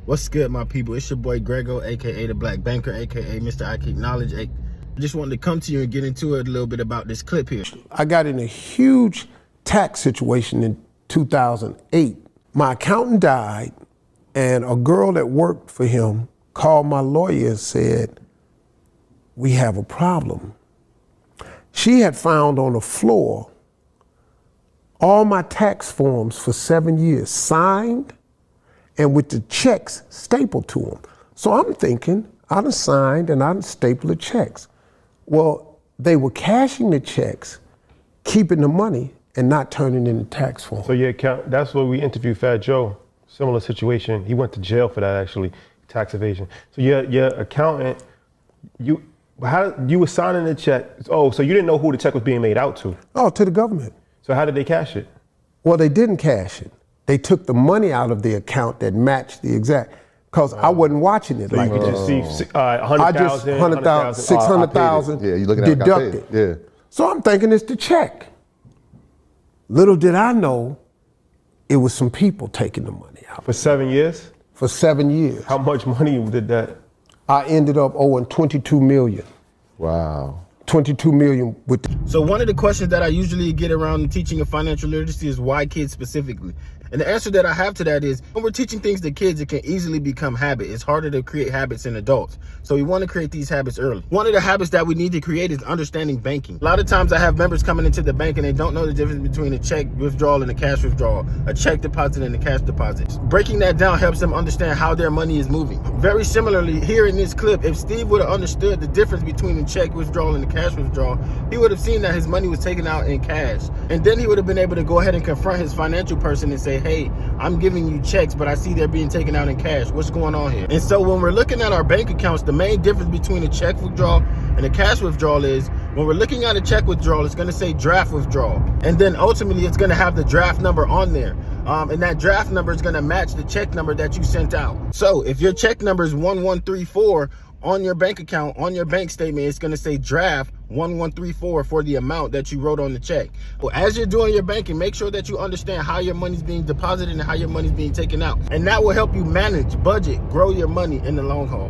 What's good, my people? It's your boy Grego, aka the Black Banker, aka Mr. I Keep Knowledge. I just wanted to come to you and get into it a little bit about this clip here. I got in a huge tax situation in 2008. My accountant died, and a girl that worked for him called my lawyer and said, "We have a problem." She had found on the floor all my tax forms for 7 years, signed and with the checks stapled to them. So I'm thinking, I done signed and I done stapled the checks. Well, they were cashing the checks, keeping the money, and not turning in the tax form. So your account, that's where we interviewed Fat Joe. Similar situation. He went to jail for that, actually, tax evasion. So your accountant, you were signing the check. Oh, so you didn't know who the check was being made out to? Oh, to the government. So how did they cash it? Well, they didn't cash it. They took the money out of the account that matched the exact, because I wasn't watching it. So like you could just see 100,000, I just 100,000, 600,000 yeah, you looking at it, deducted. Yeah. So I'm thinking it's the check. Little did I know, it was some people taking the money out. For 7 years? For 7 years. How much money did that? I ended up owing 22 million. Wow. 22 million with So one of the questions that I usually get around the teaching of financial literacy is why kids specifically? And the answer that I have to that is when we're teaching things to kids, it can easily become habit. It's harder to create habits in adults. So we want to create these habits early. One of the habits that we need to create is understanding banking. A lot of times I have members coming into the bank and they don't know the difference between a check withdrawal and a cash withdrawal, a check deposit and a cash deposit. Breaking that down helps them understand how their money is moving. Very similarly, here in this clip, if Steve would have understood the difference between the check withdrawal and the cash withdrawal, he would have seen that his money was taken out in cash. And then he would have been able to go ahead and confront his financial person and say, hey, I'm giving you checks, but I see they're being taken out in cash. What's going on here? And so when we're looking at our bank accounts, the main difference between a check withdrawal and a cash withdrawal is when we're looking at a check withdrawal, it's going to say draft withdrawal. And then ultimately it's going to have the draft number on there. And that draft number is going to match the check number that you sent out. So if your check number is 1134, on your bank account, on your bank statement, it's going to say draft 1134 for the amount that you wrote on the check. Well, as you're doing your banking, make sure that you understand how your money's being deposited and how your money's being taken out. And that will help you manage, budget, grow your money in the long haul.